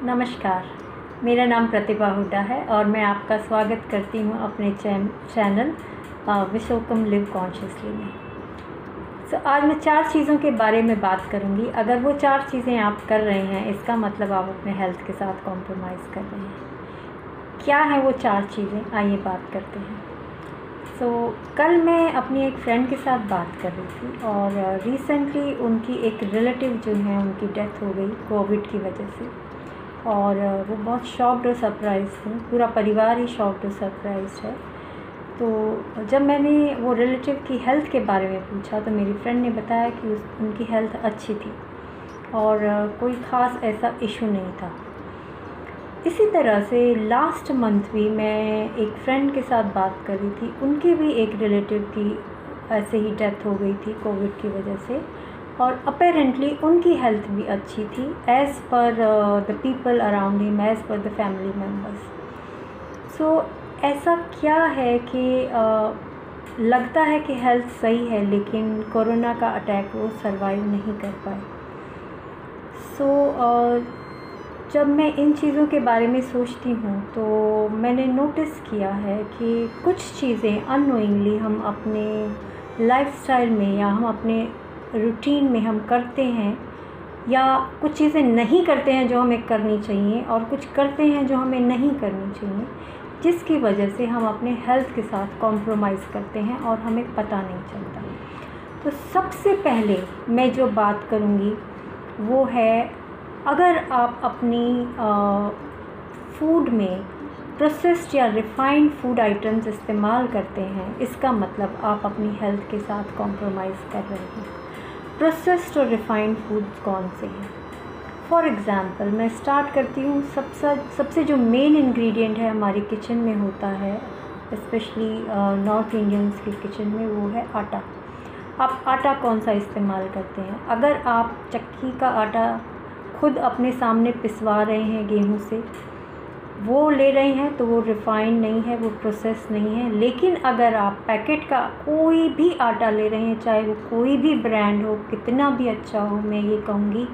नमस्कार, मेरा नाम प्रतिभा हुड्डा है और मैं आपका स्वागत करती हूँ अपने चैनल विशोकम लिव कॉन्शियसली में। आज मैं 4 चीज़ों के बारे में बात करूँगी। अगर वो 4 चीज़ें आप कर रहे हैं, इसका मतलब आप अपने हेल्थ के साथ कॉम्प्रोमाइज़ कर रहे हैं। क्या है वो 4 चीज़ें, आइए बात करते हैं। कल मैं अपनी एक फ्रेंड के साथ बात कर रही थी और रिसेंटली उनकी एक रिलेटिव जो है, उनकी डेथ हो गई कोविड की वजह से। और वो बहुत शॉक्ड और सरप्राइज़ थी, पूरा परिवार ही शॉक्ड और सरप्राइज़ है। तो जब मैंने वो रिलेटिव की हेल्थ के बारे में पूछा तो मेरी फ्रेंड ने बताया कि उनकी हेल्थ अच्छी थी और कोई ख़ास ऐसा इशू नहीं था। इसी तरह से लास्ट मंथ भी मैं एक फ्रेंड के साथ बात कर रही थी, उनकी भी एक रिलेटिव की ऐसे ही डेथ हो गई थी कोविड की वजह से और अपेरेंटली उनकी हेल्थ भी अच्छी थी as per the people around him, as per the family members. ऐसा क्या है कि लगता है कि हेल्थ सही है लेकिन कोरोना का अटैक वो सर्वाइव नहीं कर पाए। जब मैं इन चीज़ों के बारे में सोचती हूँ तो मैंने नोटिस किया है कि कुछ चीज़ें अननोइंगली हम अपने लाइफस्टाइल में या हम अपने रूटीन में हम करते हैं, या कुछ चीज़ें नहीं करते हैं जो हमें करनी चाहिए और कुछ करते हैं जो हमें नहीं करनी चाहिए, जिसकी वजह से हम अपने हेल्थ के साथ कॉम्प्रोमाइज़ करते हैं और हमें पता नहीं चलता। तो सबसे पहले मैं जो बात करूँगी वो है, अगर आप अपनी फूड में प्रोसेस्ड या रिफ़ाइंड फूड आइटम्स इस्तेमाल करते हैं, इसका मतलब आप अपनी हेल्थ के साथ कॉम्प्रोमाइज़ कर रहे हैं। प्रोसेस्ड और रिफ़ाइंड फूड्स कौन से हैं? फॉर एग्ज़ाम्पल मैं स्टार्ट करती हूँ, सबसे जो मेन इंग्रेडिएंट है हमारी किचन में होता है, स्पेशली नॉर्थ इंडियंस की किचन में, वो है आटा। आप आटा कौन सा इस्तेमाल करते हैं? अगर आप चक्की का आटा खुद अपने सामने पिसवा रहे हैं गेहूँ से, वो ले रहे हैं तो वो रिफ़ाइंड नहीं है, वो प्रोसेस नहीं है। लेकिन अगर आप पैकेट का कोई भी आटा ले रहे हैं, चाहे वो कोई भी ब्रांड हो, कितना भी अच्छा हो, मैं ये कहूँगी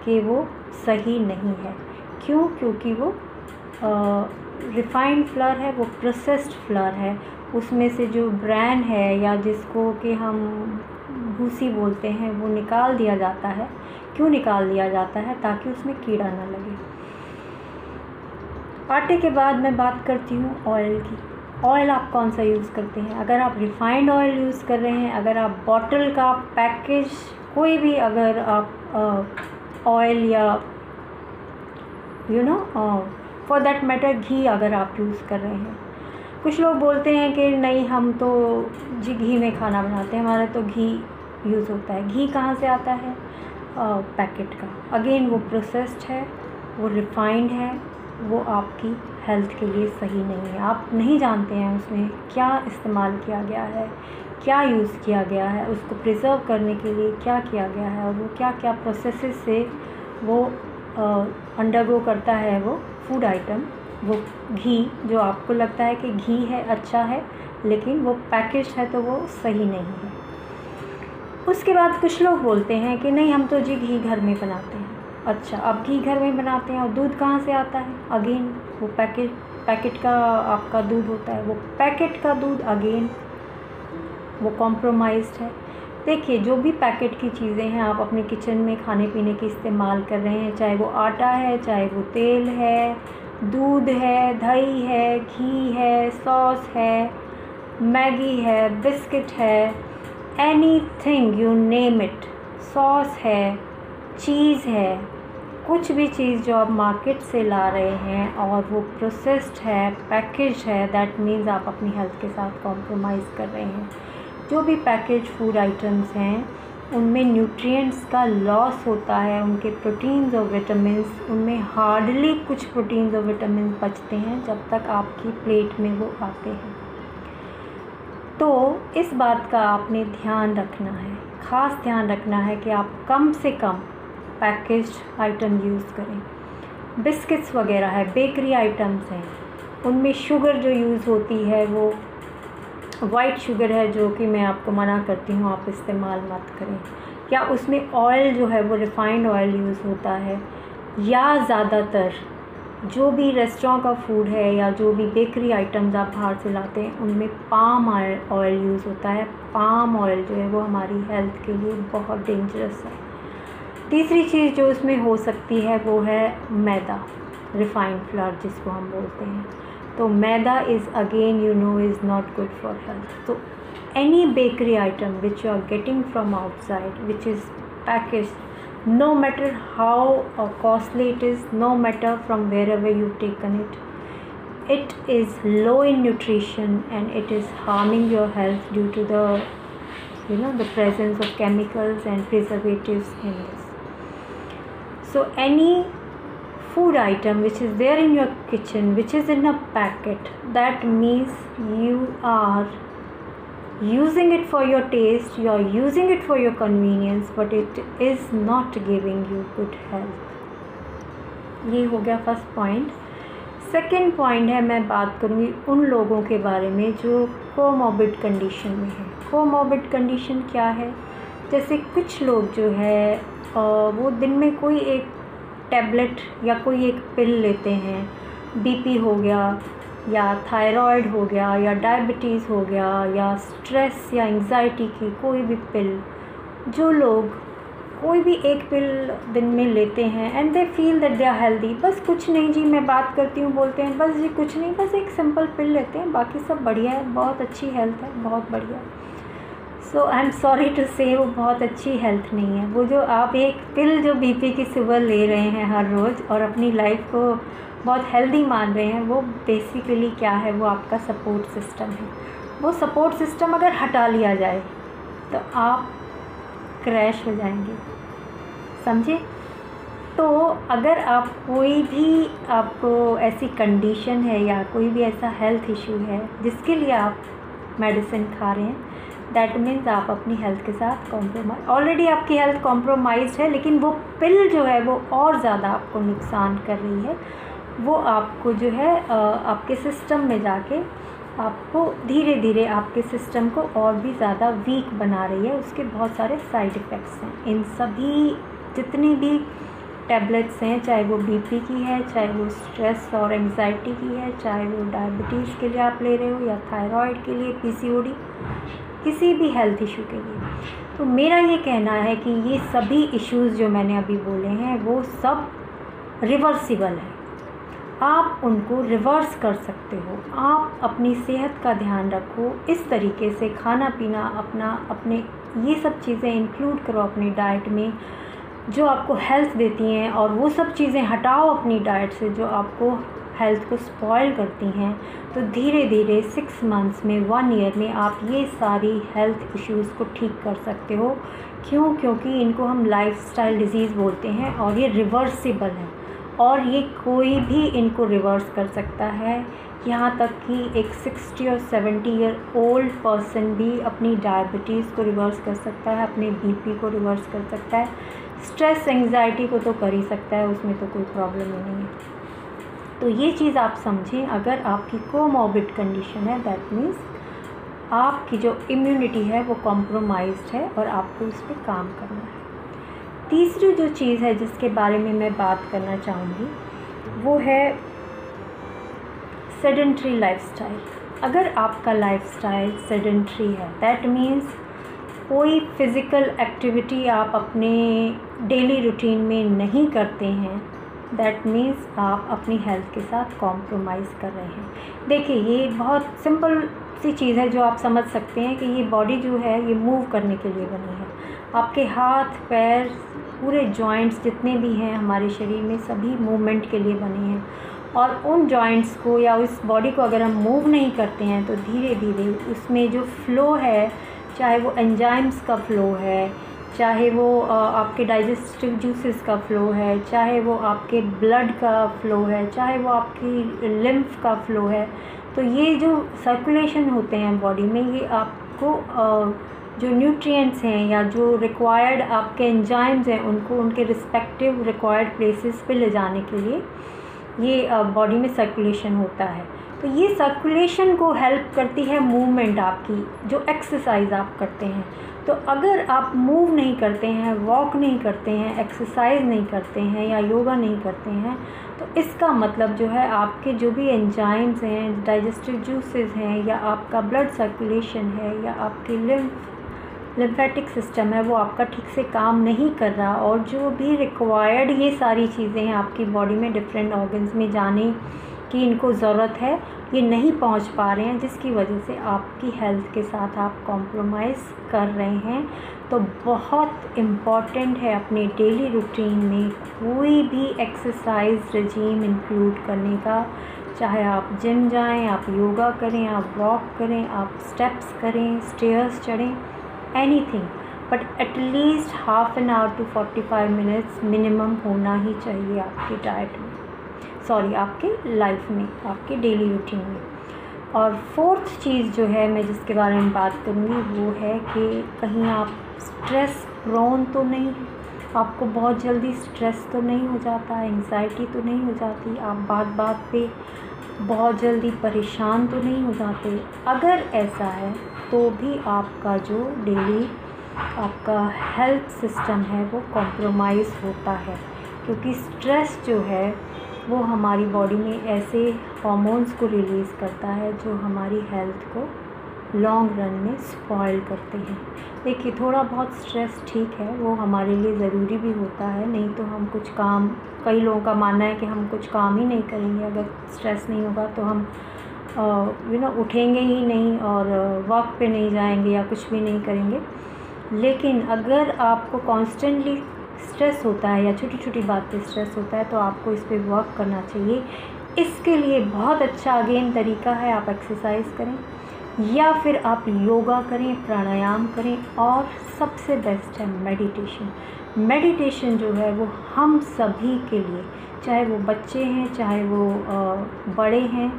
कि वो सही नहीं है। क्यों? क्योंकि वो रिफ़ाइंड फ्लावर है, वो प्रोसेस्ड फ्लावर है। उसमें से जो ब्रांड है या जिसको कि हम भूसी बोलते हैं, वो निकाल दिया जाता है। क्यों निकाल दिया जाता है? ताकि उसमें कीड़ा ना लगे। आटे के बाद मैं बात करती हूँ ऑयल की। ऑयल आप कौन सा यूज़ करते हैं? अगर आप रिफ़ाइंड ऑयल यूज़ कर रहे हैं, अगर आप बॉटल का पैकेज कोई भी, अगर आप ऑयल या फॉर दैट मैटर घी अगर आप यूज़ कर रहे हैं। कुछ लोग बोलते हैं कि नहीं, हम तो जी घी में खाना बनाते हैं, हमारा तो घी यूज़ होता है। घी कहाँ से आता है? पैकेट का। अगेन वो प्रोसेस्ड है, वो रिफ़ाइंड है, वो आपकी हेल्थ के लिए सही नहीं है। आप नहीं जानते हैं उसमें क्या इस्तेमाल किया गया है, क्या यूज़ किया गया है, उसको प्रिज़र्व करने के लिए क्या किया गया है और वो क्या क्या प्रोसेसेस से वो अंडरगो करता है वो फूड आइटम। वो घी जो आपको लगता है कि घी है, अच्छा है, लेकिन वो पैकेज है तो वो सही नहीं है। उसके बाद कुछ लोग बोलते हैं कि नहीं, हम तो जी घी घर में बनाते हैं। अच्छा, आप घी घर में बनाते हैं और दूध कहाँ से आता है? अगेन वो पैकेट का आपका दूध होता है। वो पैकेट का दूध अगेन वो कॉम्प्रोमाइज़्ड है। देखिए, जो भी पैकेट की चीज़ें हैं आप अपने किचन में खाने पीने की इस्तेमाल कर रहे हैं, चाहे वो आटा है, चाहे वो तेल है, दूध है, दही है, घी है, सॉस है, मैगी है, बिस्किट है, anything you name it, sauce है, चीज़ है, कुछ भी चीज़ जो आप मार्केट से ला रहे हैं और वो प्रोसेस्ड है, पैकेज है, दैट मीन्स आप अपनी हेल्थ के साथ कॉम्प्रोमाइज़ कर रहे हैं। जो भी पैकेज फूड आइटम्स हैं उनमें न्यूट्रिएंट्स का लॉस होता है, उनके प्रोटीन्स और विटामिन्स, उनमें हार्डली कुछ प्रोटीन्स और विटामिन्स बचते हैं जब तक आपकी प्लेट में वो आते हैं। तो इस बात का आपने ध्यान रखना है, ख़ास ध्यान रखना है कि आप कम से कम पैकेज्ड आइटम यूज़ करें। बिस्किट्स वगैरह है, बेकरी आइटम्स हैं, उनमें शुगर जो यूज़ होती है वो वाइट शुगर है जो कि मैं आपको मना करती हूँ आप इस्तेमाल मत करें, या उसमें ऑयल जो है वो रिफ़ाइंड ऑयल यूज़ होता है, या ज़्यादातर जो भी रेस्टोरेंट का फूड है या जो भी बेकरी आइटम्स आप बाहर से लाते हैं उनमें पाम ऑयल यूज़ होता है। पाम ऑयल जो है वो हमारी हेल्थ के लिए बहुत डेंजरस है। तीसरी चीज़ जो उसमें हो सकती है वो है मैदा, रिफ़ाइंड फ्लावर जिसको हम बोलते हैं। तो maida is again is not good for health. तो any bakery item which you are getting from outside which is packaged, no matter how costly it is, no matter from wherever you've taken it, it is low in nutrition and it is harming your health due to the presence of chemicals and preservatives in this. So any food item which is there in your kitchen which is in a packet, that means you are using it for your taste, you are using it for your convenience, but it is not giving you good health। ये हो गया first point. Second point है, मैं बात करूँगी उन लोगों के बारे में जो कोमॉर्बिड कंडीशन में है। कोमॉर्बिड कंडीशन क्या है? जैसे कुछ लोग जो है वो दिन में कोई एक टैबलेट या कोई एक पिल लेते हैं, बीपी हो गया या थायराइड हो गया या डायबिटीज़ हो गया या स्ट्रेस या एंग्जाइटी की कोई भी पिल, जो लोग कोई भी एक पिल दिन में लेते हैं and they feel that they are healthy, बस कुछ नहीं जी मैं बात करती हूँ बोलते हैं बस जी कुछ नहीं, बस एक सिंपल पिल लेते हैं, बाकी सब बढ़िया है, बहुत अच्छी हेल्थ है, बहुत बढ़िया। सो आई एम सॉरी टू से वो बहुत अच्छी हेल्थ नहीं है। वो जो आप एक पिल जो बीपी की सुबह ले रहे हैं हर रोज़ और अपनी लाइफ को बहुत हेल्दी मान रहे हैं, वो बेसिकली क्या है, वो आपका सपोर्ट सिस्टम है। वो सपोर्ट सिस्टम अगर हटा लिया जाए तो आप क्रैश हो जाएंगे, समझे? तो अगर आप कोई भी आपको ऐसी कंडीशन है या कोई भी ऐसा हेल्थ इशू है जिसके लिए आप मेडिसिन खा रहे हैं, दैट मीन्स आप अपनी हेल्थ के साथ कॉम्प्रोमाइज़, ऑलरेडी आपकी हेल्थ कॉम्प्रोमाइज़ है लेकिन वो पिल जो है वो और ज़्यादा आपको नुकसान कर रही है। वो आपको जो है आपके सिस्टम में जाके आपको धीरे धीरे आपके सिस्टम को और भी ज़्यादा वीक बना रही है। उसके बहुत सारे साइड इफ़ेक्ट्स हैं। इन सभी जितनी भी टैबलेट्स हैं, चाहे वो बीपी की है, चाहे वो स्ट्रेस और एंग्जाइटी की है, चाहे वो डायबिटीज़ के लिए आप ले रहे हो या थायराइड के लिए, पीसीओडी, किसी भी हेल्थ इशू के लिए, तो मेरा ये कहना है कि ये सभी इश्यूज़ जो मैंने अभी बोले हैं वो सब रिवर्सिबल है। आप उनको रिवर्स कर सकते हो। आप अपनी सेहत का ध्यान रखो, इस तरीके से खाना पीना अपने ये सब चीज़ें इंक्लूड करो अपनी डाइट में जो आपको हेल्थ देती हैं, और वो सब चीज़ें हटाओ अपनी डाइट से जो आपको हेल्थ को स्पॉइल करती हैं। तो धीरे धीरे 6 मंथ्स में, 1 ईयर में आप ये सारी हेल्थ इश्यूज़ को ठीक कर सकते हो। क्यों? क्योंकि इनको हम लाइफस्टाइल डिजीज़ बोलते हैं और ये रिवर्सिबल है और ये कोई भी इनको रिवर्स कर सकता है। यहाँ तक कि एक 60 और 70 ईयर ओल्ड पर्सन भी अपनी डायबिटीज़ को रिवर्स कर सकता है, अपने बीपी को रिवर्स कर सकता है, स्ट्रेस एंग्जाइटी को तो कर ही सकता है, उसमें तो कोई प्रॉब्लम ही नहीं है। तो ये चीज़ आप समझें, अगर आपकी कोमॉर्बिड कंडीशन है दैट मीन्स आपकी जो इम्यूनिटी है वो कॉम्प्रोमाइज्ड है और आपको उस पर काम करना है। तीसरी जो चीज़ है जिसके बारे में मैं बात करना चाहूँगी वो है सेडेंट्री लाइफस्टाइल। अगर आपका लाइफस्टाइल सेडेंट्री है दैट मीन्स कोई फिज़िकल एक्टिविटी आप अपने डेली रूटीन में नहीं करते हैं, दैट मीन्स आप अपनी हेल्थ के साथ कॉम्प्रोमाइज़ कर रहे हैं। देखिए ये बहुत सिंपल सी चीज़ है जो आप समझ सकते हैं कि ये बॉडी जो है ये मूव करने के लिए बनी है। आपके हाथ पैर पूरे जॉइंट्स जितने भी हैं हमारे शरीर में सभी मूवमेंट के लिए बने हैं, और उन जॉइंट्स को या उस बॉडी को अगर हम मूव नहीं करते हैं तो धीरे धीरे उसमें जो फ़्लो है, चाहे वो एंजाइम्स का फ़्लो है, चाहे वो आपके डाइजेस्टिव जूसेस का फ़्लो है, चाहे वो आपके ब्लड का फ़्लो है, चाहे वो आपकी लिम्फ का फ़्लो है, तो ये जो सर्कुलेशन होते हैं बॉडी में ये आपको जो न्यूट्रिएंट्स हैं या जो रिक्वायर्ड आपके एंजाइम्स हैं उनको उनके रिस्पेक्टिव रिक्वायर्ड प्लेसेस पे ले जाने के लिए ये बॉडी में सर्कुलेशन होता है। तो ये सर्कुलेशन को हेल्प करती है मूवमेंट आपकी, जो एक्सरसाइज आप करते हैं। तो अगर आप मूव नहीं करते हैं, वॉक नहीं करते हैं, एक्सरसाइज नहीं करते हैं या योगा नहीं करते हैं, तो इसका मतलब जो है आपके जो भी एंजाइम्स हैं, डाइजेस्टिव जूसेस हैं, या आपका ब्लड सर्कुलेशन है, या आपकी लिम्फेटिक सिस्टम है, वो आपका ठीक से काम नहीं कर रहा। और जो भी रिक्वायर्ड ये सारी चीज़ें हैं आपकी बॉडी में डिफरेंट ऑर्गन्स में जाने की इनको ज़रूरत है, ये नहीं पहुंच पा रहे हैं, जिसकी वजह से आपकी हेल्थ के साथ आप कॉम्प्रोमाइज़ कर रहे हैं। तो बहुत इम्पॉर्टेंट है अपने डेली रूटीन में कोई भी एक्सरसाइज रेजीम इंक्लूड करने का। चाहे आप जिम जाएं, आप योगा करें, आप वॉक करें, आप स्टेप्स करें, स्टेयर्स चढ़ें, anything, but at least half an hour to 45 minutes minimum होना ही चाहिए आपकी डाइट में, आपके लाइफ में, आपके डेली रूटीन में। और फोर्थ चीज़ जो है मैं जिसके बारे में बात करूँगी वो है कि कहीं आप स्ट्रेस प्रोन तो नहीं, आपको बहुत जल्दी स्ट्रेस तो नहीं हो जाता, एंग्जाइटी तो नहीं हो जाती, आप बात बात पे बहुत जल्दी परेशान तो नहीं हो जाते। अगर ऐसा है तो भी आपका जो डेली आपका हेल्थ सिस्टम है वो कॉम्प्रोमाइज़ होता है, क्योंकि स्ट्रेस जो है वो हमारी बॉडी में ऐसे हार्मोन्स को रिलीज़ करता है जो हमारी हेल्थ को लॉन्ग रन में स्पॉइल करते हैं। देखिए, थोड़ा बहुत स्ट्रेस ठीक है, वो हमारे लिए ज़रूरी भी होता है, नहीं तो हम कुछ काम, कई लोगों का मानना है कि हम कुछ काम ही नहीं करेंगे अगर स्ट्रेस नहीं होगा, तो हम उठेंगे ही नहीं और वर्क पे नहीं जाएंगे या कुछ भी नहीं करेंगे। लेकिन अगर आपको कॉन्स्टेंटली स्ट्रेस होता है या छोटी छोटी बात पे स्ट्रेस होता है तो आपको इस पे वर्क करना चाहिए। इसके लिए बहुत अच्छा अगेन तरीका है, आप एक्सरसाइज करें या फिर आप योगा करें, प्राणायाम करें, और सबसे बेस्ट है मेडिटेशन। मेडिटेशन जो है वो हम सभी के लिए, चाहे वो बच्चे हैं, चाहे वो बड़े हैं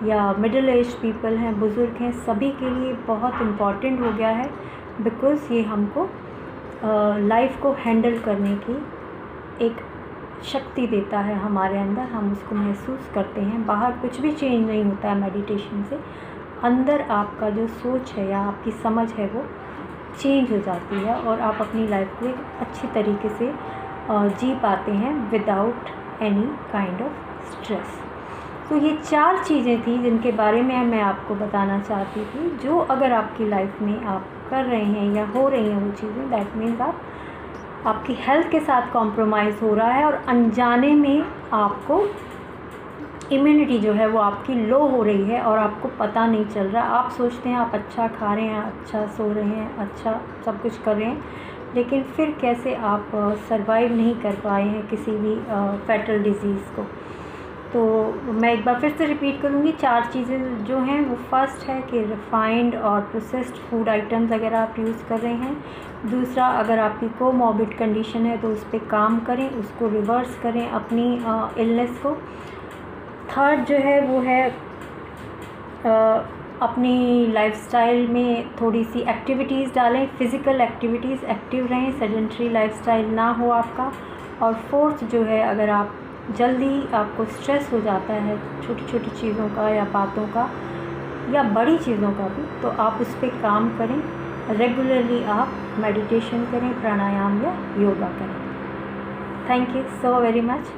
या मिडिल एज पीपल हैं, बुज़ुर्ग हैं, सभी के लिए बहुत इम्पॉर्टेंट हो गया है। बिकॉज़ ये हमको लाइफ को हैंडल करने की एक शक्ति देता है हमारे अंदर, हम उसको महसूस करते हैं। बाहर कुछ भी चेंज नहीं होता है मेडिटेशन से, अंदर आपका जो सोच है या आपकी समझ है वो चेंज हो जाती है और आप अपनी लाइफ को एक अच्छी तरीके से जी पाते हैं without any kind of stress. तो ये 4 चीज़ें थी जिनके बारे में मैं आपको बताना चाहती थी, जो अगर आपकी लाइफ में आप कर रहे हैं या हो रही हैं वो चीज़ें, दैट मीन्स आपकी हेल्थ के साथ कॉम्प्रोमाइज़ हो रहा है और अनजाने में आपको इम्यूनिटी जो है वो आपकी लो हो रही है और आपको पता नहीं चल रहा। आप सोचते हैं आप अच्छा खा रहे हैं, अच्छा सो रहे हैं, अच्छा सब कुछ कर रहे हैं, लेकिन फिर कैसे आप सरवाइव नहीं कर पाए हैं किसी भी फैटल डिजीज़ को। तो मैं एक बार फिर से रिपीट करूँगी, 4 चीज़ें जो हैं वो फर्स्ट है कि रिफ़ाइंड और प्रोसेस्ड फूड आइटम्स अगर आप यूज़ कर रहे हैं। दूसरा, अगर आपकी कोमॉर्बिड कंडीशन है तो उस पर काम करें, उसको रिवर्स करें अपनी इलनेस को। थर्ड जो है वो है अपनी लाइफस्टाइल में थोड़ी सी एक्टिविटीज़ डालें, फ़िज़िकल एक्टिविटीज़, एक्टिव रहें, सेडेंटरी लाइफस्टाइल ना हो आपका। और फोर्थ जो है, अगर आप जल्दी आपको स्ट्रेस हो जाता है छोटी छोटी चीज़ों का या बातों का या बड़ी चीज़ों का भी, तो आप उस पर काम करें, रेगुलरली आप मेडिटेशन करें, प्राणायाम या योगा करें। Thank you so very much.